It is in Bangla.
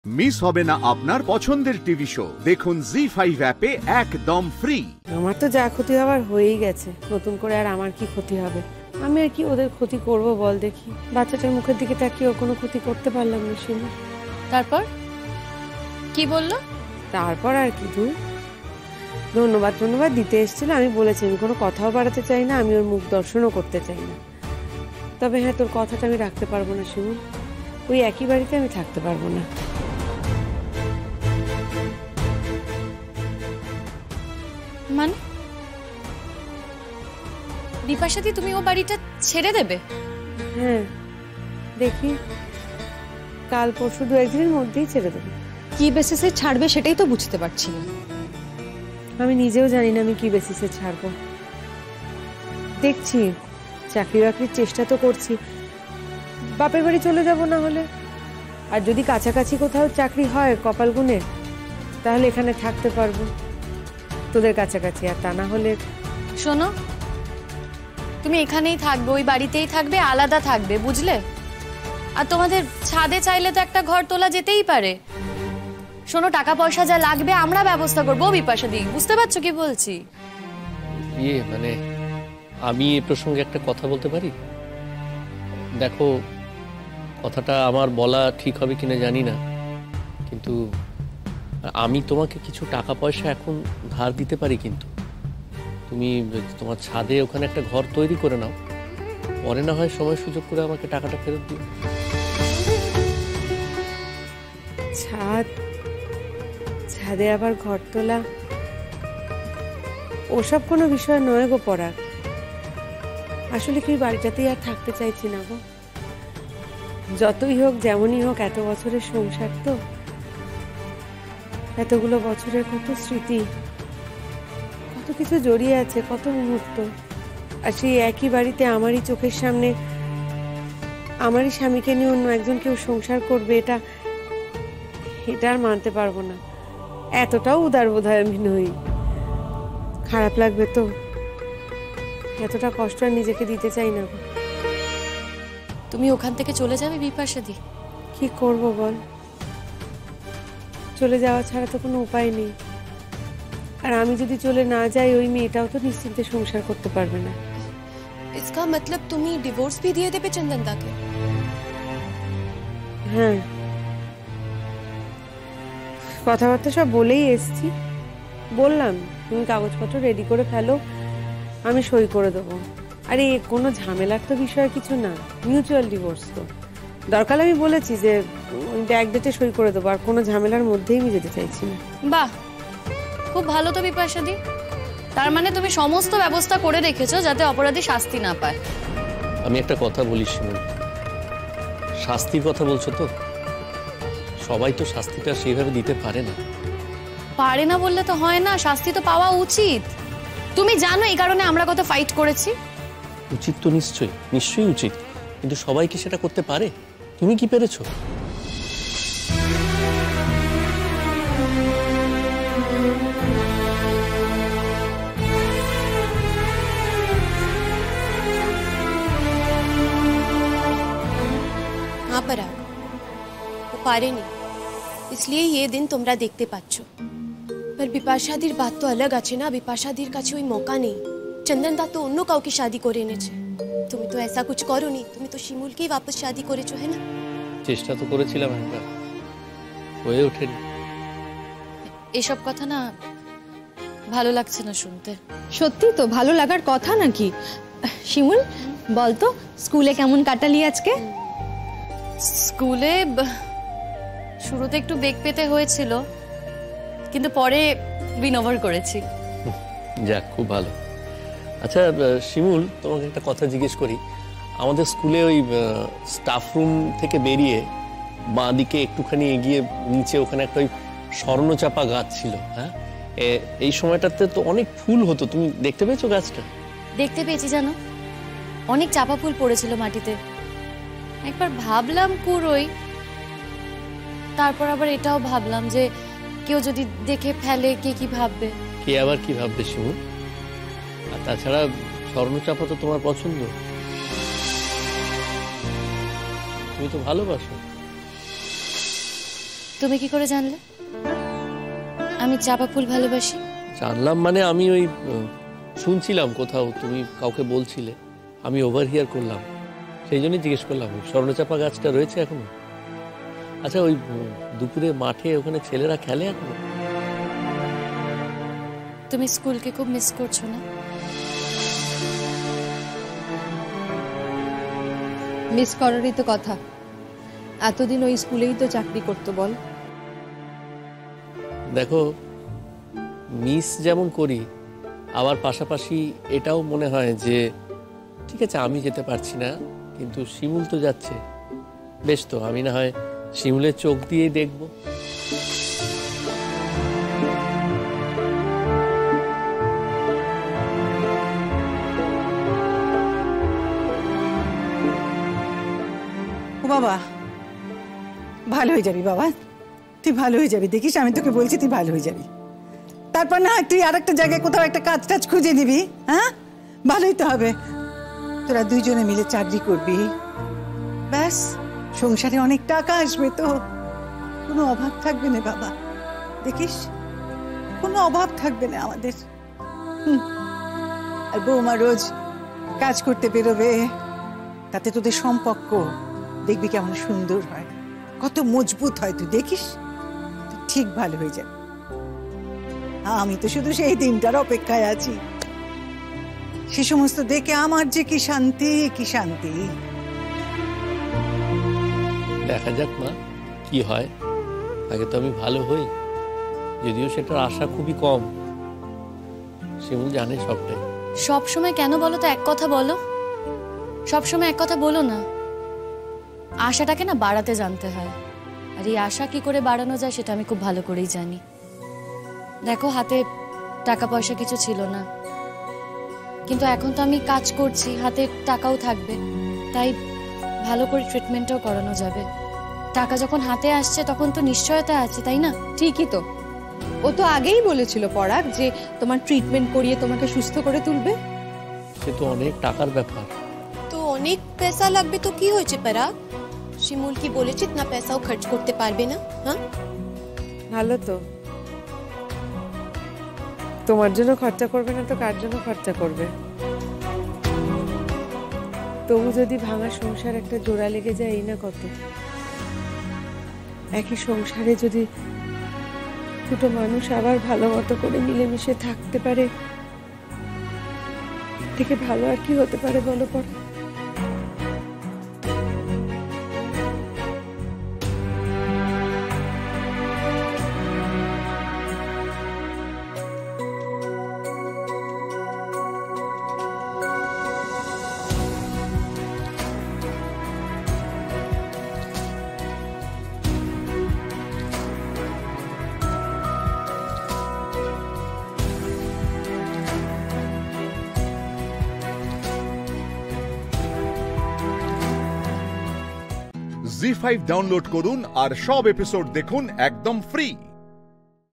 মিস হবে না আপনার পছন্দের টিভি শো। দেখুন জি5 অ্যাপে একদম ফ্রি। আমার তো যা ক্ষতি হওয়ার হয়েই গেছে, নতুন করে আর আমার কি ক্ষতি হবে? আমি আর কি ওদের ক্ষতি করব বল দেখি? বাচ্চাটার মুখের দিকে তাকিয়ে ওর কোনো ক্ষতি করতে পারলাম না শিমু। তারপর কি বললো? তারপর আর কি, ধন্যবাদ দিতে এসেছিল। আমি বলেছি আমি কোনো কথাও বাড়াতে চাই না, আমি ওর মুখ দর্শনও করতে চাই না। তবে হ্যাঁ, তোর কথাটা আমি রাখতে পারবো না শিমু, ওই একই বাড়িতে আমি থাকতে পারবো না। মানে বিপাশাদি, তুমি ও বাড়িটা ছেড়ে দেবে? হ্যাঁ, দেখি কাল পরশু 2-1 দিনের মধ্যেই ছেড়ে দেবে। কি বেসিসে ছাড়বে সেটাই তো বুঝতে পারছি না। আমি নিজেও জানি না আমি কি বেসিসে ছাড়বো। দেখছি, চাকরি বাকরির চেষ্টা তো করছি, বাপের বাড়ি চলে যাব না হলে। আর যদি কাছাকাছি কোথাও চাকরি হয় কপাল গুনে, তাহলে এখানে থাকতে পারবো তোদের কাছাকাছি। আর তা না হলে শোনো, তুমি এখানেই থাকবে, ওই বাড়িতেই থাকবে, আলাদা থাকবে, বুঝলে? আর তোমাদের ছাদে চাইলে তো একটা ঘর তোলা যেতেই পারে। শোনো, টাকা পয়সা যা লাগবে আমরা ব্যবস্থা করবো বিপাশাদি, বুঝতে পারছো কি বলছি? মানে আমি এই প্রসঙ্গে একটা কথা বলতে পারি? দেখো, কথাটা আমার বলা ঠিক হবে কিনা জানি না, কিন্তু আমি তোমাকে কিছু টাকা পয়সা এখন ধার দিতে পারি। কিন্তু তুমি তোমার ছাদে ওখানে একটা ঘর তৈরি করে নাও, পরে না হয় সময় সুযোগ করে আমাকে টাকাটা ফেরত দিও। ছাদে আবার ঘর তোলা ওসব কোনো বিষয় নয় গো পরাগ। আসলে কি বাড়িটাতেই আর থাকতে চাইছি না গো। যতই হোক যেমনই হোক, এত বছরের সংসার তো, এতগুলো বছরের কত স্মৃতি, কত কিছু জড়িয়ে আছে, কত মুহূর্ত। আর সেই একই বাড়িতে আমারই চোখের সামনে আমারই স্বামীকে নিয়ে অন্য একজন কেউ সংসার করবে, এটা আর মানতে পারবো না। এতটাও উদার বোধহয় আমি নই। খারাপ লাগবে তো, এতটা কষ্ট আর নিজেকে দিতে চাই না। তুমি ওখান থেকে চলে যাবে বিপাশাদি? কি করব বল, চলে যাওয়া ছাড়া তো কোনো উপায় নেই। আর আমি যদি চলে না যাই, ওই মেয়েটাও তো নিশ্চিন্তে সংসার করতে পারবে না। इसका मतलब তুমি ডিভোর্স भी দিয়ে দেবে চন্দনদাকে? হ্যাঁ, কথাবার্তা সব বলেই এসছি। বললাম তুমি কাগজপত্র রেডি করে ফেলো, আমি সই করে দেবো। আরে কোনো ঝামেলার তো বিষয় কিছু না, মিউচুয়াল ডিভোর্স তো। দরকার আমি বলেছি যে ব্যাক ডেটে সই করে দেবো, আর কোনো ঝামেলার মধ্যেই আমি যেতে চাইছি না। বাহ, খুব ভালো তো বিপাশাদি। তার মানে তুমি সমস্ত ব্যবস্থা করে রেখেছো যাতে অপরাধী শাস্তি না পায়। আমি একটা কথা বলি শিমুল, শাস্তির কথা বলছো তো, সবাই তো শাস্তিটা সেইভাবে দিতে পারে না। পারে না বললে তো হয় না, শাস্তি তো পাওয়া উচিত। তুমি জানো এই কারণে আমরা কত ফাইট করেছি। উচিত তো নিশ্চয়ই উচিত, কিন্তু সবাই কি সেটা করতে পারে? তুমি কি পেরেছো? हाँ पराग, वो पारेনি, इसलिए ये दिन তোমরা দেখতে পাচ্ছ। पर বিপাশাদির বাত তো अलग আছে না। বিপাশাদির কাছে ওই মौका নেই। চন্দনদা তো অন্য কাউকে শাদি করে এনেছে। তুমি তো ऐसा कुछ করোনি, তুমি তো শিমুলকেই वापस शादी করেছো, है ना? চেষ্টা তো করেছিলাম একবার, হয়ে ওঠেনি। এসব কথা না ভালো লাগছে না শুনতে। সত্যি তো ভালো লাগার কথা নাকি? শিমুল বলতো, স্কুলে কেমন কাটালি আজকে? স্কুলে শুরুতে একটু বেগ পেতে হয়েছিল, কিন্তু পরে উইন ওভার করেছি। যাক, খুব ভালো। আচ্ছা শিমুল, তোমাকে একটা কথা জিজ্ঞেস করি। আমাদের স্কুলে ওই স্টাফ রুম থেকে বেরিয়ে বাঁ দিকে একটুখানি এগিয়ে নিচে ওখানে একটা ওই স্বর্ণচাপা গাছ ছিল। হ্যাঁ, এই সময়টাতে তো অনেক ফুল হতো, তুমি দেখতে পেয়েছো গাছটা? দেখতে পেয়েছি, জানো, অনেক চাপা ফুল পড়েছিল মাটিতে। একবার ভাবলাম কুড়োই, তারপর আবার এটাও ভাবলাম যে কেউ যদি দেখে ফেলে কে কি ভাববে। কে আবার কি ভাববে শিমুল? আর তাছাড়া স্বর্ণচাপা তো তোমার পছন্দ, তুমি তো ভালোবাসো। তুমি কি করে জানলে আমি চাপা ফুল ভালোবাসি? জানলাম মানে আমি ওই শুনছিলাম কোথাও তুমি কাউকে বলছিলে, আমি ওভারহিয়ার করলাম, সেই জন্যই জিজ্ঞেস করলাম। স্বর্ণচাপা গাছটা রয়েছে এখনো? আচ্ছা, ওই দুপুরে মাঠে ওখানে ছেলেরা খেলে এখনো? তুমি স্কুলকে খুব মিস করছো না? মিস করারই তো কথা, এতদিন ওই স্কুলেই তো চাকরি করতো। বল, দেখো মিস যেমন করি, আবার পাশাপাশি এটাও মনে হয় যে ঠিক আছে আমি যেতে পারছি না, কিন্তু শিমুল তো যাচ্ছে, বেশ তো আমি না হয় শিমুলের চোখ দিয়েই দেখব। ও বাবা, ভালো হয়ে যাবি বাবা, তুই ভালো হয়ে যাবি, দেখিস আমি তোকে বলছি তুই ভালো হয়ে যাবি। তারপর না তুই আর একটা জায়গায় কোথাও একটা কাজ টাজ খুঁজে নিবি। হ্যাঁ, ভালোই তো হবে, তোরা দুইজনে মিলে চাকরি করবি, ব্যাস সংসারে অনেক টাকা আসবে, তো কোনো অভাব থাকবে না বাবা, দেখিস কোনো অভাব থাকবে না আমাদের। আর বৌমা রোজ কাজ করতে বেরোবে, তাতে তোদের সম্পর্ক দেখবি কেমন সুন্দর হয়, কত মজবুত হয়, তুই দেখিস তুই ঠিক ভালো হয়ে যাবে। আমি তো শুধু সেই দিনটার অপেক্ষায় আছি, সে সমস্ত দেখে আমার যে কি শান্তি, কি শান্তি। দেখা যাক মা কি হয়, আগে তো আমি ভালো হই, যদিও সেটার আশা খুবই কম, শিমুল জানে সবটাই। সব সময় কেন বলো তো, এক কথা বলো, সব সময় এক কথা বলো না। আশাটাকে না বাড়াতে জানতে হয়, আর এই আশা কি করে বাড়ানো যায় সেটা আমি খুব ভালো করেই জানি। দেখো হাতে টাকা পয়সা কিছু ছিল না, কিন্তু এখন তো আমি কাজ করছি, হাতে টাকাও থাকবে, তাই ভালো করে ট্রিটমেন্টও করানো যাবে। টাকা যখন হাতে আসছে তখন তো নিশ্চয়তা আছে, তাই না? ঠিকই তো, ও তো আগেই বলেছিল পরাগ যে তোমার ট্রিটমেন্ট করিয়ে তোমাকে সুস্থ করে তুলবে। সে তো অনেক টাকার ব্যাপার। তো অনেক পয়সা লাগবে তো কি হয়েছে পরাগ? শিমুল কি বলেছে ইতনা পয়সাও খরচ করতে পারবে না? হ্যাঁ, ভালো তো, তোমার জন্য খরচা করবে না তো কার জন্য খরচা করবে? তবু যদি ভাঙা সংসার একটা জোড়া লেগে যায়, এই না কত। একই সংসারে যদি দুটো মানুষ আবার ভালো মতো করে মিলেমিশে থাকতে পারে, থেকে ভালো আর কি হতে পারে বলো পর? জি5 ডাউনলোড করুন আর সব এপিসোড দেখুন একদম ফ্রি।